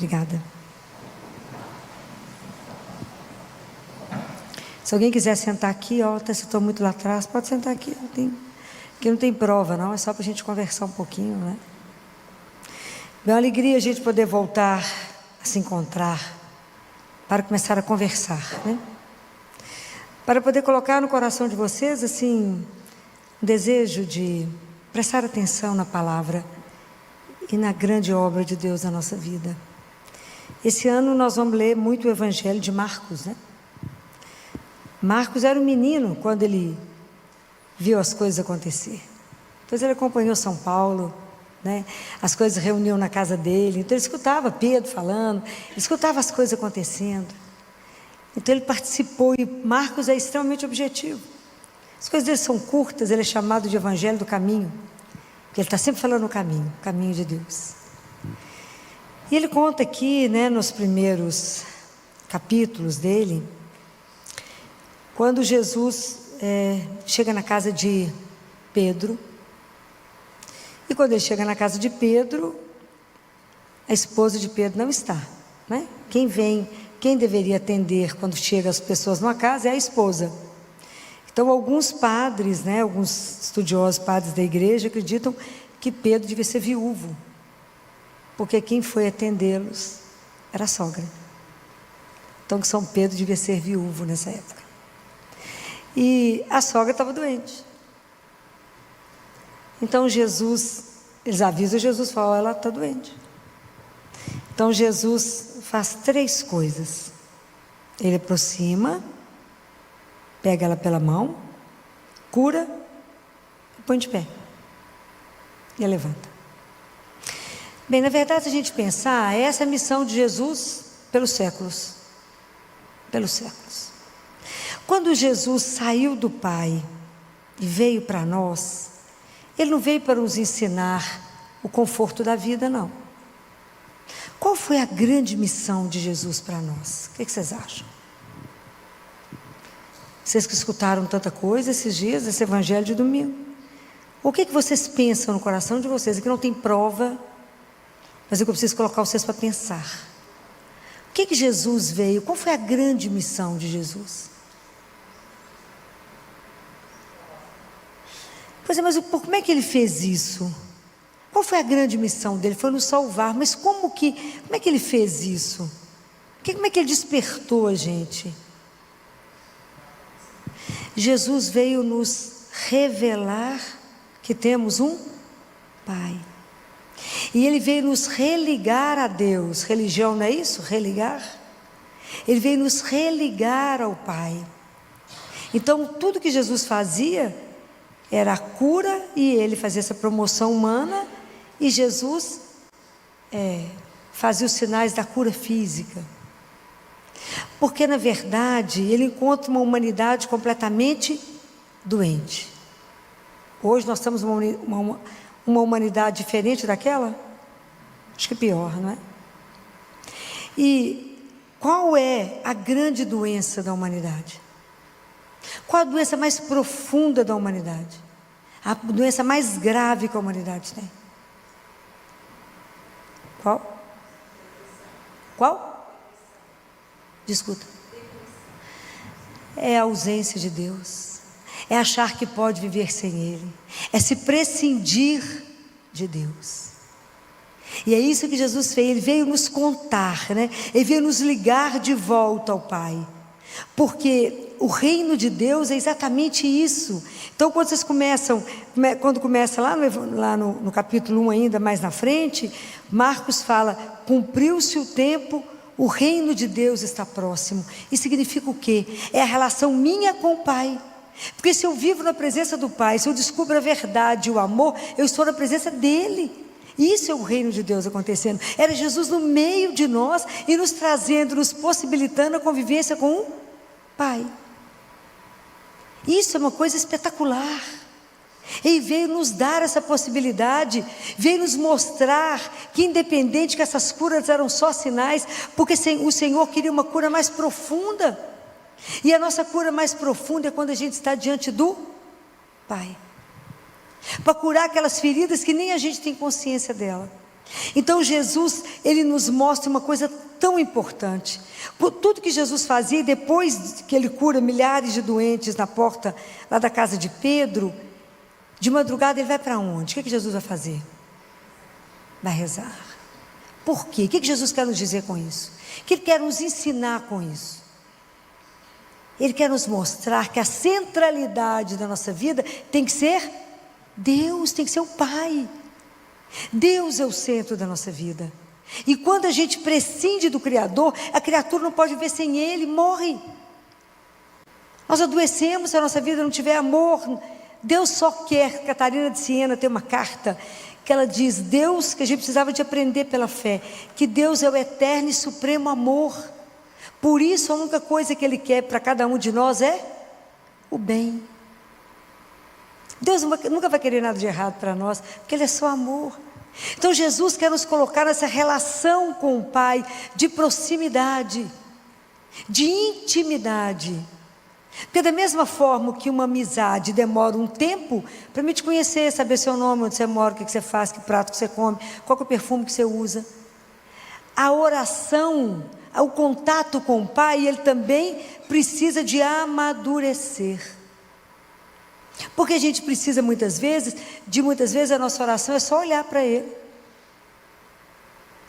Obrigada. Se alguém quiser sentar aqui, até se estou muito lá atrás, pode sentar aqui. Aqui não tem prova, não, é só para a gente conversar um pouquinho, né? É uma alegria a gente poder voltar a se encontrar, para começar a conversar, né? Para poder colocar no coração de vocês, assim, um desejo de prestar atenção na palavra e na grande obra de Deus na nossa vida. Esse ano nós vamos ler muito o Evangelho de Marcos, né? Marcos era um menino quando ele viu as coisas acontecer. Depois ele acompanhou São Paulo, né? As coisas reuniam na casa dele, então ele escutava Pedro falando, ele escutava as coisas acontecendo. Então ele participou, e Marcos é extremamente objetivo. As coisas dele são curtas, ele é chamado de Evangelho do Caminho, porque ele está sempre falando o caminho de Deus. E ele conta aqui, né, nos primeiros capítulos dele, quando Jesus chega na casa de Pedro, e quando ele chega na casa de Pedro, a esposa de Pedro não está, né? Quem deveria atender quando chega as pessoas numa casa é a esposa. Então alguns padres, né, alguns estudiosos, padres da igreja, acreditam que Pedro devia ser viúvo, porque quem foi atendê-los era a sogra. Então que São Pedro devia ser viúvo nessa época. E a sogra estava doente. Então eles avisam Jesus, falam, ela está doente. Então Jesus faz 3 coisas. Ele aproxima, pega ela pela mão, cura e põe de pé. E a levanta. Bem, na verdade, se a gente pensar, essa é a missão de Jesus pelos séculos. Pelos séculos. Quando Jesus saiu do Pai e veio para nós, Ele não veio para nos ensinar o conforto da vida, não. Qual foi a grande missão de Jesus para nós? O que vocês acham? Vocês que escutaram tanta coisa esses dias, esse evangelho de domingo. O que vocês pensam no coração de vocês? Aqui não tem prova, mas eu preciso colocar vocês para pensar. O que Jesus veio? Qual foi a grande missão de Jesus? Pois é, mas como é que ele fez isso? Qual foi a grande missão dele? Foi nos salvar, mas como é que ele fez isso? Como é que ele despertou a gente? Jesus veio nos revelar que temos um Pai. E Ele veio nos religar a Deus. Religião não é isso? Religar? Ele veio nos religar ao Pai. Então tudo que Jesus fazia era a cura, e Ele fazia essa promoção humana, e Jesus fazia os sinais da cura física. Porque na verdade Ele encontra uma humanidade completamente doente. Hoje nós temos uma humanidade diferente daquela? Acho que pior, não é? E qual é a grande doença da humanidade? Qual a doença mais profunda da humanidade? A doença mais grave que a humanidade tem? Qual? Discuta. É a ausência de Deus. É achar que pode viver sem Ele. É se prescindir de Deus. E é isso que Jesus fez. Ele veio nos contar, né? Ele veio nos ligar de volta ao Pai. Porque o reino de Deus é exatamente isso. Então quando vocês quando começa lá no capítulo 1 ainda mais na frente, Marcos fala, cumpriu-se o tempo, o reino de Deus está próximo. Isso significa o quê? É a relação minha com o Pai. Porque se eu vivo na presença do Pai, se eu descubro a verdade e o amor, eu estou na presença dEle. Isso é o reino de Deus acontecendo. Era Jesus no meio de nós e nos trazendo, nos possibilitando a convivência com o Pai. Isso é uma coisa espetacular. Ele veio nos dar essa possibilidade, veio nos mostrar que independente que essas curas eram só sinais, porque o Senhor queria uma cura mais profunda. E a nossa cura mais profunda é quando a gente está diante do Pai. Para curar aquelas feridas que nem a gente tem consciência dela. Então Jesus, ele nos mostra uma coisa tão importante. Por tudo que Jesus fazia, e depois que ele cura milhares de doentes na porta lá da casa de Pedro, de madrugada ele vai para onde? O que Jesus vai fazer? Vai rezar. Por quê? O que Jesus quer nos dizer com isso? O que ele quer nos ensinar com isso? Ele quer nos mostrar que a centralidade da nossa vida tem que ser Deus, tem que ser o Pai. Deus é o centro da nossa vida. E quando a gente prescinde do Criador, a criatura não pode viver sem Ele, morre. Nós adoecemos se a nossa vida não tiver amor. Deus só quer. Catarina de Siena tem uma carta que ela diz, Deus, que a gente precisava de aprender pela fé, que Deus é o eterno e supremo amor. Por isso a única coisa que Ele quer para cada um de nós é o bem. Deus nunca vai querer nada de errado para nós, porque Ele é só amor. Então Jesus quer nos colocar nessa relação com o Pai, de proximidade, de intimidade. Porque da mesma forma que uma amizade demora um tempo para me te conhecer, saber seu nome, onde você mora, o que você faz, que prato que você come, qual que é o perfume que você usa, a oração, o contato com o Pai, ele também precisa de amadurecer. Porque a gente precisa muitas vezes a nossa oração é só olhar para Ele,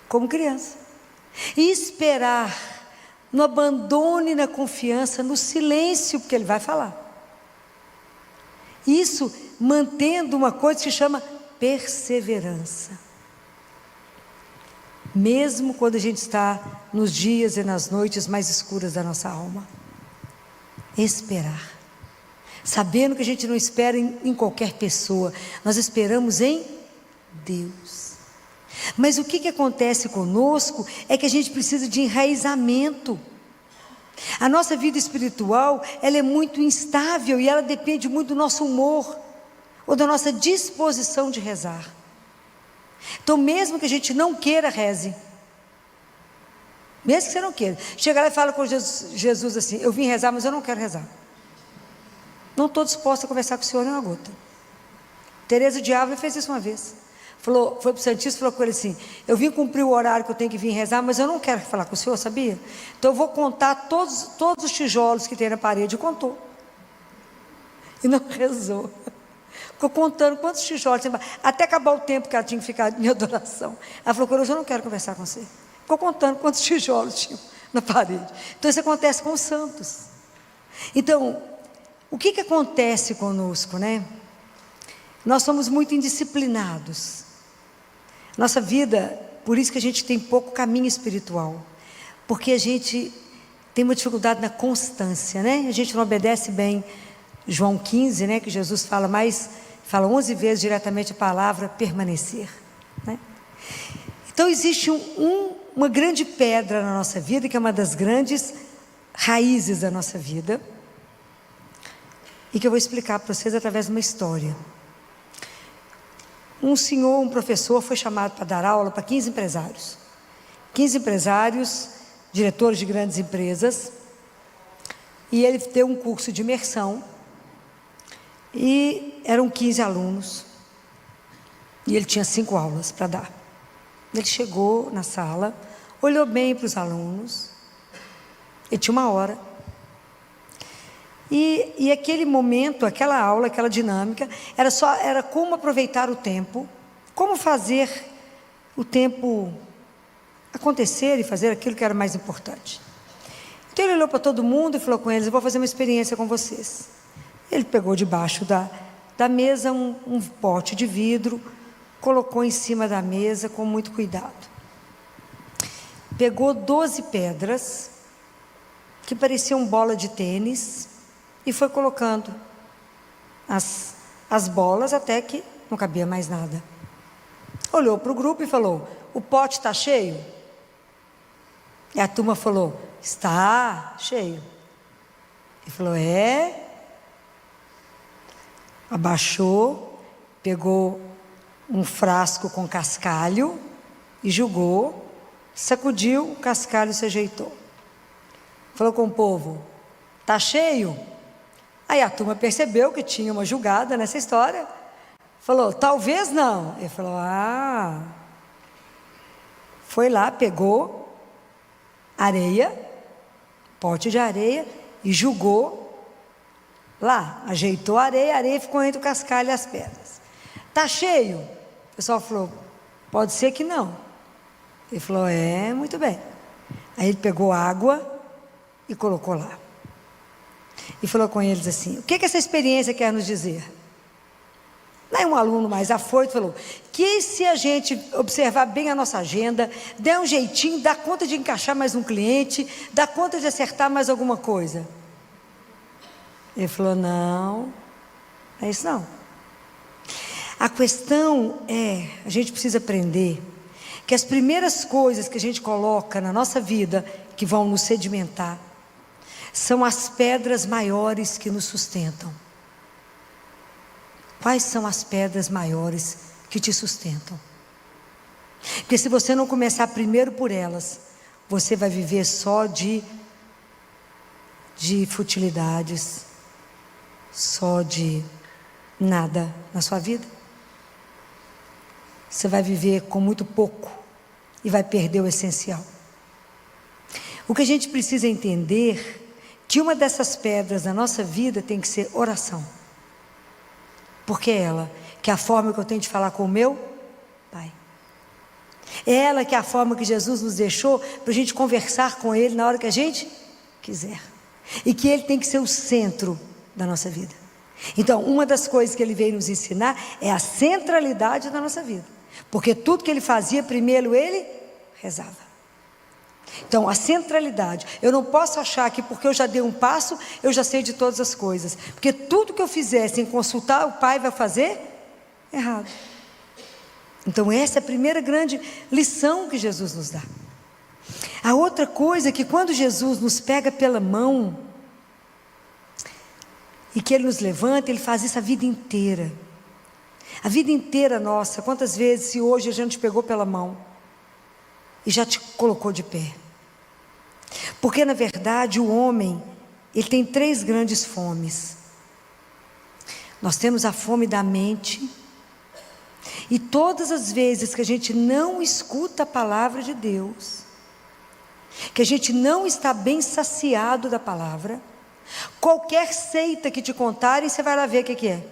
como criança, e esperar, no abandono e na confiança, no silêncio, porque Ele vai falar. Isso mantendo uma coisa que se chama perseverança. Mesmo quando a gente está nos dias e nas noites mais escuras da nossa alma. Esperar. Sabendo que a gente não espera em qualquer pessoa, nós esperamos em Deus. Mas o que acontece conosco é que a gente precisa de enraizamento. A nossa vida espiritual, ela é muito instável e ela depende muito do nosso humor, ou da nossa disposição de rezar. Então mesmo que a gente não queira, reze. Mesmo que você não queira. Chega lá e fala com Jesus assim, eu vim rezar, mas eu não quero rezar. Não estou disposta a conversar com o Senhor nem uma gota. Teresa de Ávila fez isso uma vez. Foi para o Santíssimo e falou com ele assim, eu vim cumprir o horário que eu tenho que vir rezar, mas eu não quero falar com o Senhor, sabia? Então eu vou contar todos os tijolos que tem na parede. E contou. E não rezou. Ficou contando quantos tijolos tem, até acabar o tempo que ela tinha que ficar em adoração. Ela falou, Coroa, eu não quero conversar com você. Ficou contando quantos tijolos tinham na parede. Então isso acontece com os santos. Então, o que acontece conosco, né? Nós somos muito indisciplinados. Nossa vida, por isso que a gente tem pouco caminho espiritual. Porque a gente tem uma dificuldade na constância, né? A gente não obedece bem João 15, né? Que Jesus fala 11 vezes diretamente a palavra permanecer, né? Então existe uma grande pedra na nossa vida, que é uma das grandes raízes da nossa vida, e que eu vou explicar para vocês através de uma história. Um professor foi chamado para dar aula para 15 empresários. 15 empresários, diretores de grandes empresas, e ele deu um curso de imersão, e eram 15 alunos, e ele tinha 5 aulas para dar. Ele chegou na sala, olhou bem para os alunos, ele tinha 1 hora, e aquele momento, aquela aula, aquela dinâmica, era como aproveitar o tempo, como fazer o tempo acontecer e fazer aquilo que era mais importante. Então ele olhou para todo mundo e falou com eles, eu vou fazer uma experiência com vocês. Ele pegou debaixo da mesa um pote de vidro, colocou em cima da mesa com muito cuidado. Pegou 12 pedras, que pareciam bola de tênis, e foi colocando as bolas até que não cabia mais nada. Olhou para o grupo e falou, o pote está cheio? E a turma falou, está cheio. Ele falou, abaixou, pegou um frasco com cascalho e jogou, sacudiu, o cascalho se ajeitou. Falou com o povo, está cheio? Aí a turma percebeu que tinha uma julgada nessa história, falou, talvez não. Ele falou, Foi lá, pegou areia, pote de areia, e jogou lá, ajeitou a areia ficou entre o cascalho e as pedras. Está cheio? O pessoal falou, pode ser que não. Ele falou, muito bem. Aí ele pegou água e colocou lá. E falou com eles assim, o que essa experiência quer nos dizer? Aí um aluno mais afoito falou, que se a gente observar bem a nossa agenda, der um jeitinho, dá conta de encaixar mais um cliente, dá conta de acertar mais alguma coisa. Ele falou, não, é isso não. A questão é, a gente precisa aprender que as primeiras coisas que a gente coloca na nossa vida, que vão nos sedimentar, são as pedras maiores que nos sustentam. Quais são as pedras maiores que te sustentam? Porque se você não começar primeiro por elas, você vai viver só de futilidades, só de nada na sua vida. Você vai viver com muito pouco e vai perder o essencial. O que a gente precisa entender que uma dessas pedras da nossa vida tem que ser oração. Porque é ela que é a forma que eu tenho de falar com o meu Pai. É ela que é a forma que Jesus nos deixou para a gente conversar com Ele na hora que a gente quiser. E que Ele tem que ser o centro da nossa vida. Então, uma das coisas que Ele veio nos ensinar é a centralidade da nossa vida. Porque tudo que Ele fazia, primeiro Ele rezava. Então, a centralidade. Eu não posso achar que porque eu já dei um passo, eu já sei de todas as coisas. Porque tudo que eu fizer sem consultar o Pai vai fazer errado. Então, essa é a primeira grande lição que Jesus nos dá. A outra coisa é que quando Jesus nos pega pela mão e que Ele nos levanta, Ele faz isso a vida inteira. A vida inteira nossa. Quantas vezes se hoje a gente pegou pela mão e já te colocou de pé? Porque na verdade o homem, ele tem 3 grandes fomes. Nós temos a fome da mente, e todas as vezes que a gente não escuta a palavra de Deus, que a gente não está bem saciado da palavra, qualquer seita que te contarem, você vai lá ver o que é.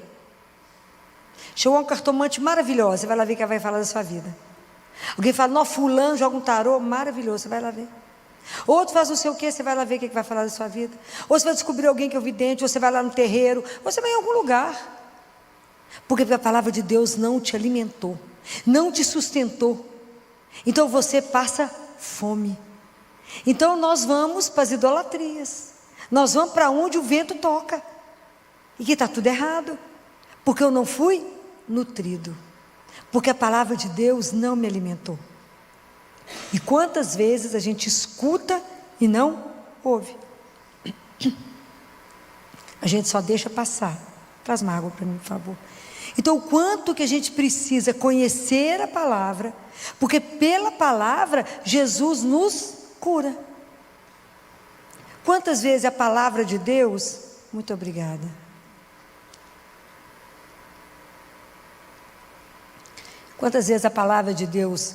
Chegou uma cartomante maravilhosa, você vai lá ver que ela vai falar da sua vida. Alguém fala, não, fulano joga um tarô maravilhoso, você vai lá ver. Outro faz não sei o que, você vai lá ver o que vai falar da sua vida. Ou você vai descobrir alguém que é vidente, ou você vai lá no terreiro, ou você vai em algum lugar. Porque a palavra de Deus não te alimentou, não te sustentou. Então você passa fome. Então nós vamos para as idolatrias. Nós vamos para onde o vento toca. E que está tudo errado. Porque eu não fui nutrido. Porque a palavra de Deus não me alimentou. E quantas vezes a gente escuta e não ouve? A gente só deixa passar. Traz uma água para mim, por favor. Então, o quanto que a gente precisa conhecer a palavra, porque pela palavra Jesus nos cura. Quantas vezes a palavra de Deus... Muito obrigada. Quantas vezes a palavra de Deus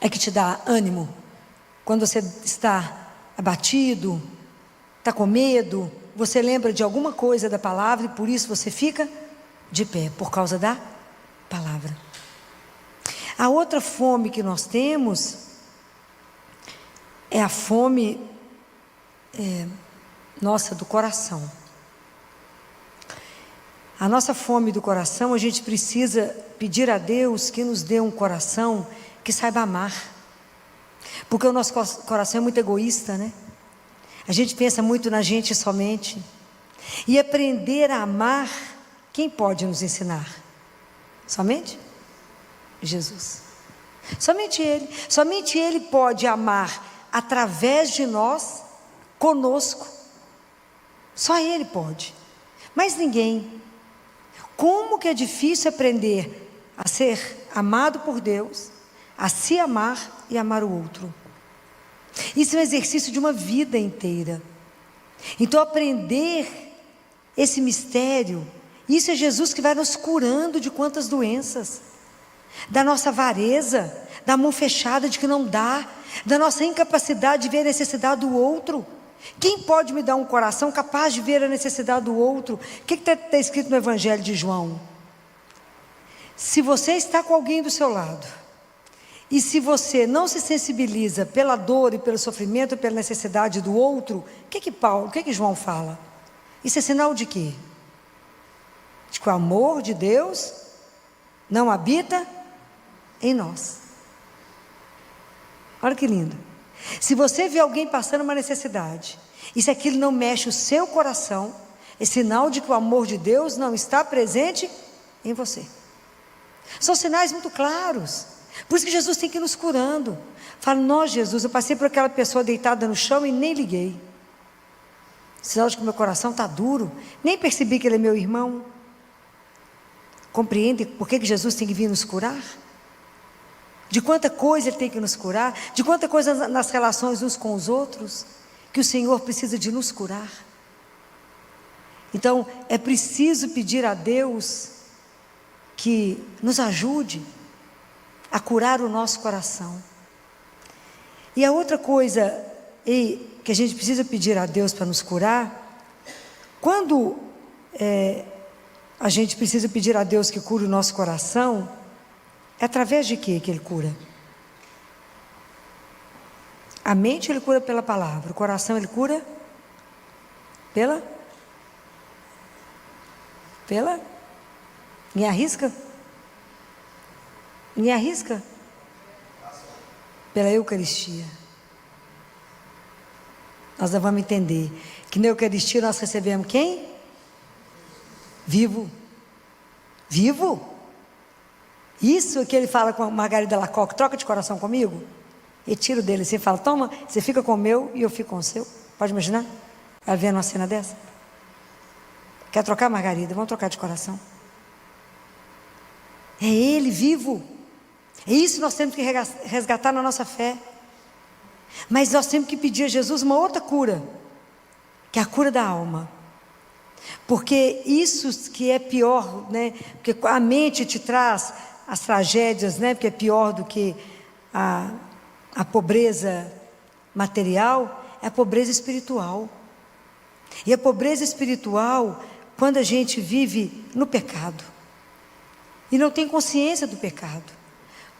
é que te dá ânimo? Quando você está abatido, está com medo, você lembra de alguma coisa da palavra e por isso você fica de pé, por causa da palavra. A outra fome que nós temos é a fome nossa do coração. A nossa fome do coração, a gente precisa pedir a Deus que nos dê um coração que saiba amar. Porque o nosso coração é muito egoísta, né? A gente pensa muito na gente somente. E aprender a amar, quem pode nos ensinar? Somente Jesus. Somente Ele. Somente Ele pode amar através de nós, conosco. Só Ele pode. Mas ninguém. Como que é difícil aprender a ser amado por Deus, a se amar e amar o outro. Isso é um exercício de uma vida inteira. Então aprender esse mistério, isso é Jesus que vai nos curando de quantas doenças, da nossa avareza. da mão fechada, de que não dá, da nossa incapacidade de ver a necessidade do outro. Quem pode me dar um coração capaz de ver a necessidade do outro? O que está escrito no Evangelho de João? Se você está com alguém do seu lado, e se você não se sensibiliza pela dor e pelo sofrimento, pela necessidade do outro, o que João fala? Isso é sinal de quê? De que o amor de Deus não habita em nós. Olha que lindo. Se você vê alguém passando uma necessidade, e se aquilo não mexe o seu coração, é sinal de que o amor de Deus não está presente em você. São sinais muito claros. Por isso que Jesus tem que ir nos curando. Fala, não, Jesus, eu passei por aquela pessoa deitada no chão e nem liguei. Sinal de que meu coração está duro. Nem percebi que ele é meu irmão. Compreende por que Jesus tem que vir nos curar? De quanta coisa Ele tem que nos curar, de quanta coisa nas relações uns com os outros, que o Senhor precisa de nos curar. Então, é preciso pedir a Deus que nos ajude a curar o nosso coração. E a outra coisa que a gente precisa pedir a Deus para nos curar, quando a gente precisa pedir a Deus que cure o nosso coração, é através de quê que Ele cura? A mente Ele cura pela palavra, o coração Ele cura pela? Me arrisca? Me arrisca? Pela Eucaristia. Nós vamos entender que na Eucaristia nós recebemos quem? Vivo. Vivo? Isso é que ele fala com a Margarida Lacoque, troca de coração comigo? E tiro dele, você fala, toma, você fica com o meu e eu fico com o seu. Pode imaginar? Ela vendo uma cena dessa? Quer trocar, Margarida? Vamos trocar de coração. É Ele vivo. É isso que nós temos que resgatar na nossa fé. Mas nós temos que pedir a Jesus uma outra cura, que é a cura da alma. Porque isso que é pior, né? Porque a mente te traz as tragédias, né? Porque é pior do que a pobreza material, é a pobreza espiritual. E a pobreza espiritual, quando a gente vive no pecado e não tem consciência do pecado,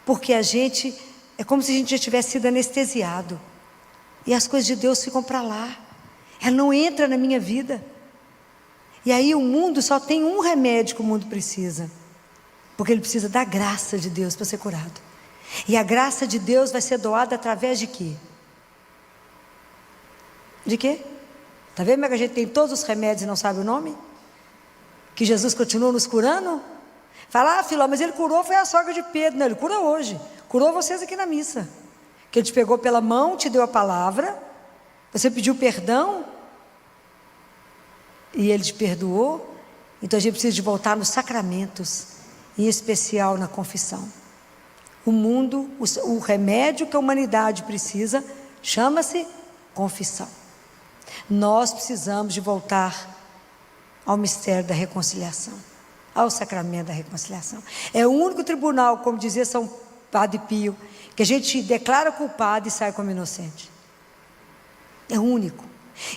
porque a gente, é como se a gente já tivesse sido anestesiado, e as coisas de Deus ficam para lá, ela não entra na minha vida. E aí o mundo só tem um remédio que o mundo precisa, porque ele precisa da graça de Deus para ser curado. E a graça de Deus vai ser doada através de quê? De quê? Está vendo como é que a gente tem todos os remédios e não sabe o nome? Que Jesus continua nos curando? Fala, Filó, mas Ele curou, foi a sogra de Pedro. Não, Ele cura hoje, curou vocês aqui na missa. Que Ele te pegou pela mão, te deu a palavra, você pediu perdão, e Ele te perdoou. Então a gente precisa de voltar nos sacramentos, em especial na confissão. O mundo, o remédio que a humanidade precisa, chama-se confissão. Nós precisamos de voltar ao mistério da reconciliação, ao sacramento da reconciliação. É o único tribunal, como dizia São Padre Pio, que a gente declara culpado e sai como inocente. É o único.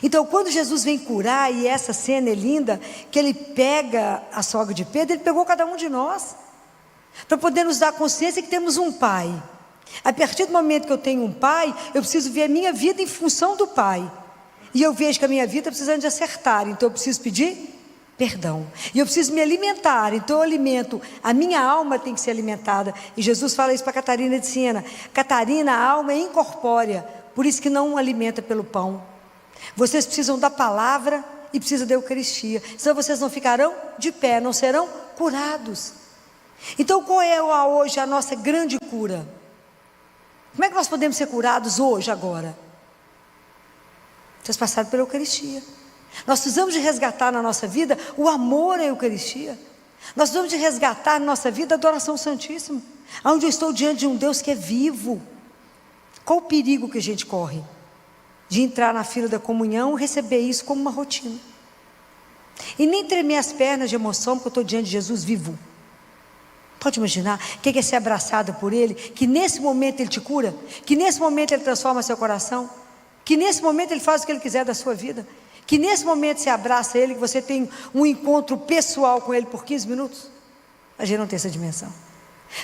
Então, quando Jesus vem curar, e essa cena é linda, que Ele pega a sogra de Pedro, Ele pegou cada um de nós, para poder nos dar consciência que temos um Pai. A partir do momento que eu tenho um Pai, eu preciso ver a minha vida em função do Pai. E eu vejo que a minha vida está precisando de acertar, então eu preciso pedir perdão. E eu preciso me alimentar, então eu alimento, a minha alma tem que ser alimentada. E Jesus fala isso para Catarina de Siena. Catarina, a alma é incorpórea, por isso que não alimenta pelo pão. Vocês precisam da palavra e precisam da Eucaristia, senão vocês não ficarão de pé, não serão curados. Então qual é hoje a nossa grande cura? Como é que nós podemos ser curados hoje, agora? Vocês passaram pela Eucaristia. Nós precisamos de resgatar na nossa vida o amor à Eucaristia. Nós precisamos de resgatar na nossa vida a adoração santíssima, onde eu estou diante de um Deus que é vivo. Qual o perigo que a gente corre? De entrar na fila da comunhão e receber isso como uma rotina. E nem tremer as pernas de emoção, porque eu estou diante de Jesus vivo. Pode imaginar o que é ser abraçado por Ele, que nesse momento Ele te cura, que nesse momento Ele transforma seu coração, que nesse momento Ele faz o que Ele quiser da sua vida, que nesse momento você abraça Ele, que você tem um encontro pessoal com Ele por 15 minutos. A gente não tem essa dimensão.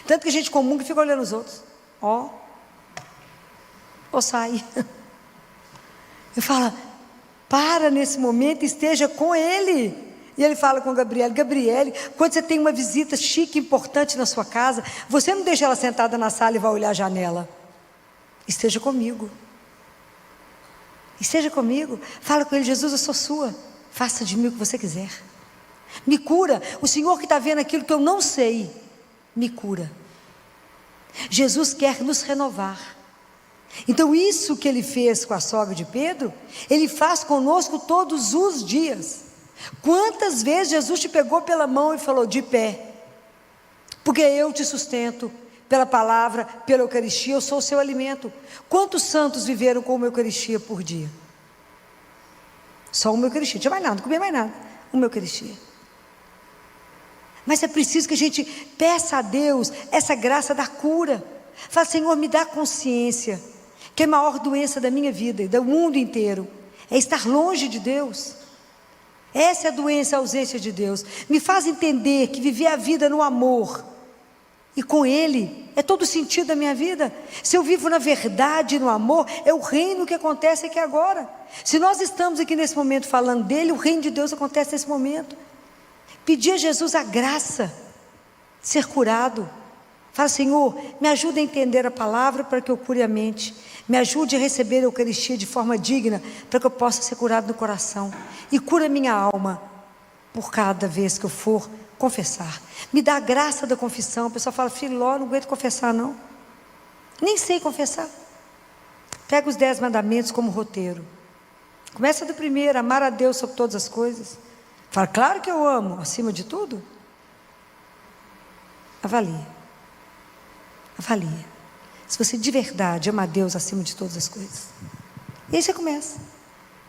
Tanto que a gente comum que fica olhando os outros. Ó, ou sai. Eu falo, para nesse momento, esteja com Ele. E ele fala com Gabriele, Gabriele, quando você tem uma visita chique, importante na sua casa, você não deixa ela sentada na sala e vai olhar a janela. Esteja comigo. Esteja comigo. Fala com ele, Jesus, eu sou sua. Faça de mim o que você quiser. Me cura. O Senhor que está vendo aquilo que eu não sei, me cura. Jesus quer nos renovar. Então isso que Ele fez com a sogra de Pedro, Ele faz conosco todos os dias. Quantas vezes Jesus te pegou pela mão e falou, de pé, porque eu te sustento, pela palavra, pela Eucaristia, eu sou o seu alimento. Quantos santos viveram com uma Eucaristia por dia? Só uma Eucaristia, não tinha mais nada, não comia mais nada, uma Eucaristia. Mas é preciso que a gente peça a Deus essa graça da cura. Fala, Senhor, me dá consciência que a maior doença da minha vida e do mundo inteiro é estar longe de Deus. Essa é a doença, a ausência de Deus. Me faz entender que viver a vida no amor e com Ele é todo o sentido da minha vida. Se eu vivo na verdade, no amor, é o reino que acontece aqui agora. Se nós estamos aqui nesse momento falando dele, o reino de Deus acontece nesse momento. Pedir a Jesus a graça, ser curado. Fala, Senhor, me ajuda a entender a palavra para que eu cure a mente. Me ajude a receber a Eucaristia de forma digna, para que eu possa ser curado no coração. E cura minha alma, por cada vez que eu for confessar. Me dá a graça da confissão. O pessoal fala, Filó, não aguento confessar não. Nem sei confessar. Pega os 10 mandamentos como roteiro. Começa do primeiro, amar a Deus sobre todas as coisas. Fala, claro que eu amo, acima de tudo. Avalie. Avalia. Se você de verdade ama a Deus acima de todas as coisas. E aí você começa.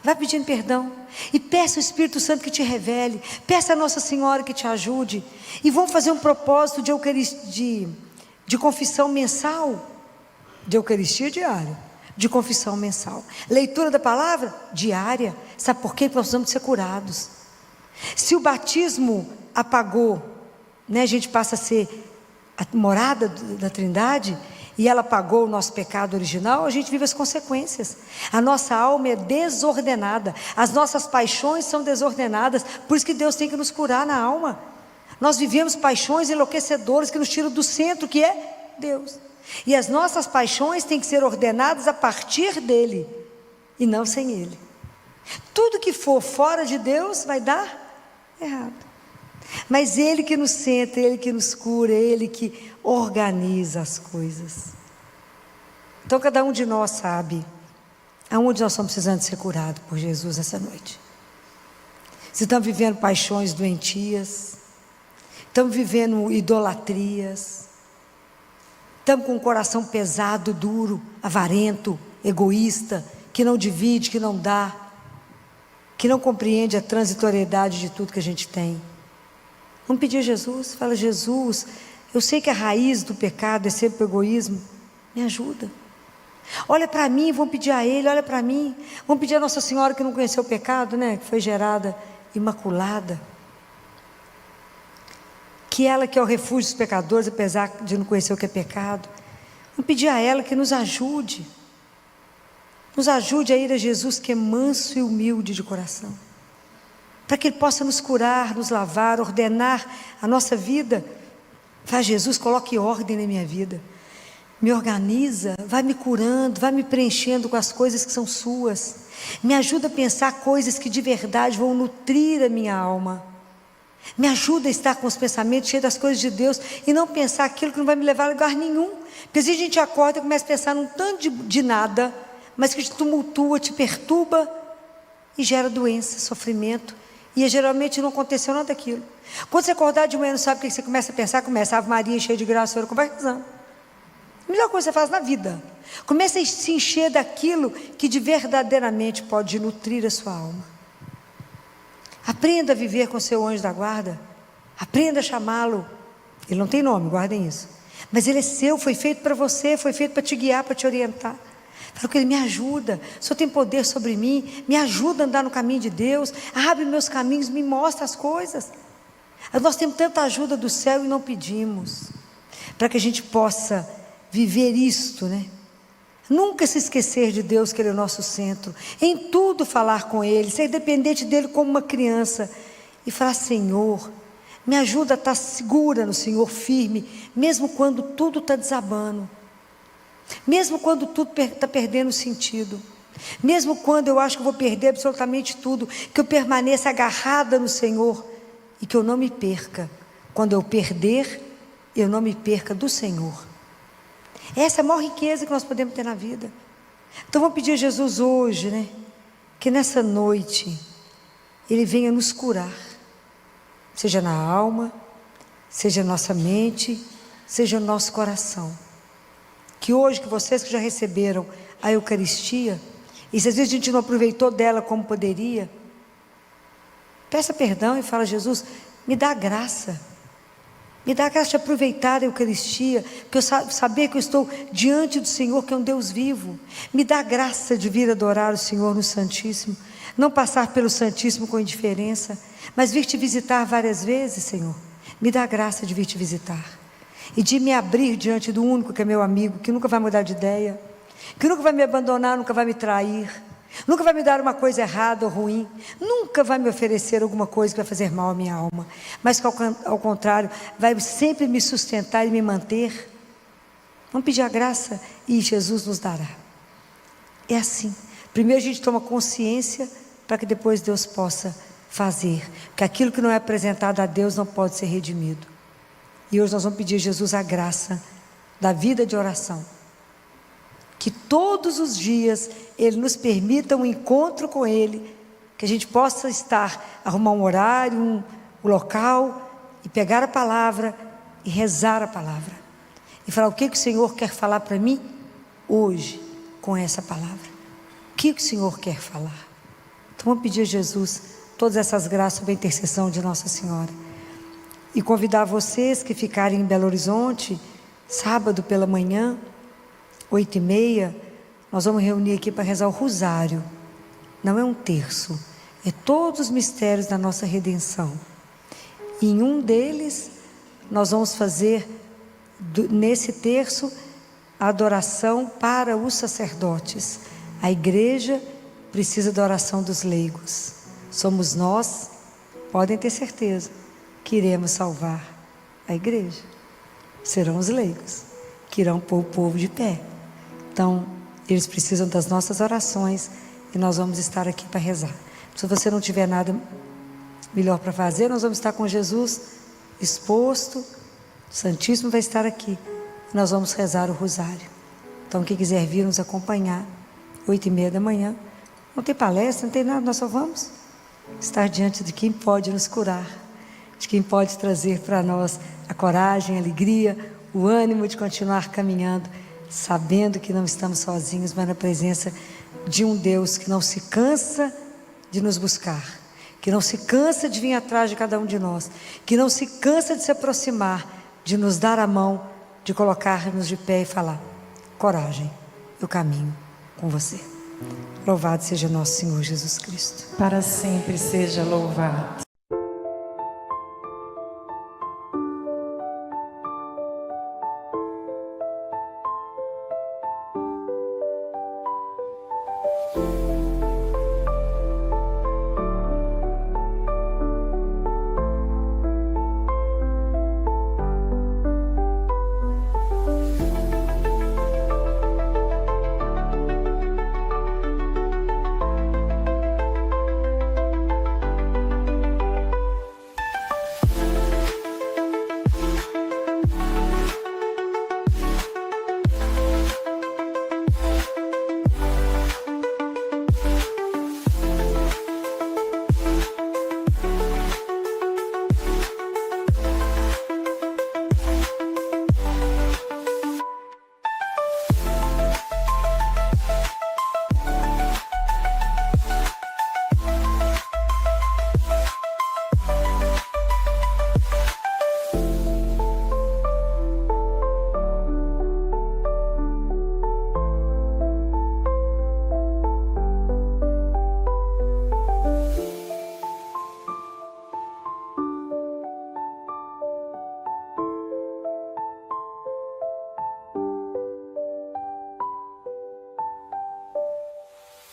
Vai pedindo perdão. E peça ao Espírito Santo que te revele. Peça a Nossa Senhora que te ajude. E vamos fazer um propósito de confissão mensal. De Eucaristia diária. De confissão mensal. Leitura da palavra diária. Sabe por quê? Porque nós precisamos ser curados. Se o batismo apagou, né, a gente passa a ser a morada da Trindade, e ela pagou o nosso pecado original, a gente vive as consequências. A nossa alma é desordenada, as nossas paixões são desordenadas, por isso que Deus tem que nos curar na alma. Nós vivemos paixões enlouquecedoras que nos tiram do centro, que é Deus. E as nossas paixões têm que ser ordenadas a partir dEle, e não sem Ele. Tudo que for fora de Deus vai dar errado. Mas Ele que nos centra, Ele que nos cura, Ele que organiza as coisas. Então cada um de nós sabe aonde nós estamos precisando ser curados por Jesus essa noite. Se estamos vivendo paixões doentias, estamos vivendo idolatrias, estamos com o coração pesado, duro, avarento, egoísta, que não divide, que não dá, que não compreende a transitoriedade de tudo que a gente tem. Vamos pedir a Jesus, fala, Jesus, eu sei que a raiz do pecado é sempre o egoísmo, me ajuda. Olha para mim, vamos pedir a Ele, olha para mim. Vamos pedir a Nossa Senhora que não conheceu o pecado, né? Que foi gerada imaculada. Que ela que é o refúgio dos pecadores, apesar de não conhecer o que é pecado. Vamos pedir a ela que nos ajude. Nos ajude a ir a Jesus que é manso e humilde de coração. Para que Ele possa nos curar, nos lavar, ordenar a nossa vida. Faz, Jesus, coloque ordem na minha vida. Me organiza, vai me curando, vai me preenchendo com as coisas que são suas. Me ajuda a pensar coisas que de verdade vão nutrir a minha alma. Me ajuda a estar com os pensamentos cheios das coisas de Deus e não pensar aquilo que não vai me levar a lugar nenhum. Porque às vezes a gente acorda e começa a pensar num tanto de nada, mas que te tumultua, te perturba e gera doença, sofrimento. E geralmente não aconteceu nada daquilo. Quando você acordar de manhã, não sabe o que você começa a pensar, começa a Ave Maria cheia de graça, Senhor, conversando. A melhor coisa que você faz na vida. Comece a se encher daquilo que de verdadeiramente pode nutrir a sua alma. Aprenda a viver com seu anjo da guarda. Aprenda a chamá-lo. Ele não tem nome, guardem isso. Mas ele é seu, foi feito para você, foi feito para te guiar, para te orientar. Fala com ele, me ajuda, o Senhor tem poder sobre mim, me ajuda a andar no caminho de Deus, abre meus caminhos, me mostra as coisas. Nós temos tanta ajuda do céu e não pedimos, para que a gente possa viver isto, né? Nunca se esquecer de Deus, que Ele é o nosso centro, em tudo falar com Ele, ser dependente dEle como uma criança, e falar, Senhor, me ajuda a estar segura no Senhor, firme, mesmo quando tudo está desabando, mesmo quando tudo está perdendo sentido, mesmo quando eu acho que vou perder absolutamente tudo, que eu permaneça agarrada no Senhor, e que eu não me perca. Quando eu perder, eu não me perca do Senhor. Essa é a maior riqueza que nós podemos ter na vida. Então vamos pedir a Jesus hoje, né, que nessa noite Ele venha nos curar, seja na alma, seja na nossa mente, seja no nosso coração. Que hoje, que vocês que já receberam a Eucaristia, e se às vezes a gente não aproveitou dela como poderia, peça perdão e fala, Jesus, me dá graça. Me dá a graça de aproveitar a Eucaristia, que eu saber que eu estou diante do Senhor, que é um Deus vivo. Me dá a graça de vir adorar o Senhor no Santíssimo, não passar pelo Santíssimo com indiferença, mas vir te visitar várias vezes, Senhor. Me dá a graça de vir te visitar e de me abrir diante do único que é meu amigo, que nunca vai mudar de ideia, que nunca vai me abandonar, nunca vai me trair, nunca vai me dar uma coisa errada ou ruim, nunca vai me oferecer alguma coisa que vai fazer mal à minha alma, mas que ao contrário, vai sempre me sustentar e me manter. Vamos pedir a graça e Jesus nos dará. É assim. Primeiro a gente toma consciência, para que depois Deus possa fazer, porque aquilo que não é apresentado a Deus não pode ser redimido. E hoje nós vamos pedir a Jesus a graça da vida de oração, que todos os dias Ele nos permita um encontro com Ele, que a gente possa arrumar um horário, um local, e pegar a palavra, e rezar a palavra, e falar o que o Senhor quer falar para mim, hoje, com essa palavra, o que o Senhor quer falar. Então vamos pedir a Jesus todas essas graças sob a intercessão de Nossa Senhora, e convidar vocês que ficarem em Belo Horizonte, sábado pela manhã, 8h30, nós vamos reunir aqui para rezar o rosário. Não é um terço, é todos os mistérios da nossa redenção. E em um deles, nós vamos fazer, nesse terço, a adoração para os sacerdotes. A igreja precisa da oração dos leigos. Somos nós, podem ter certeza, que iremos salvar a igreja. Serão os leigos, que irão pôr o povo de pé. Então, eles precisam das nossas orações e nós vamos estar aqui para rezar. Se você não tiver nada melhor para fazer, nós vamos estar com Jesus exposto, o Santíssimo vai estar aqui, e nós vamos rezar o rosário. Então, quem quiser vir nos acompanhar, 8h30 da manhã, não tem palestra, não tem nada, nós só vamos estar diante de quem pode nos curar, de quem pode trazer para nós a coragem, a alegria, o ânimo de continuar caminhando, sabendo que não estamos sozinhos, mas na presença de um Deus que não se cansa de nos buscar, que não se cansa de vir atrás de cada um de nós, que não se cansa de se aproximar, de nos dar a mão, de colocar-nos de pé e falar, coragem, eu caminho com você. Louvado seja nosso Senhor Jesus Cristo. Para sempre seja louvado.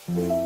Amém.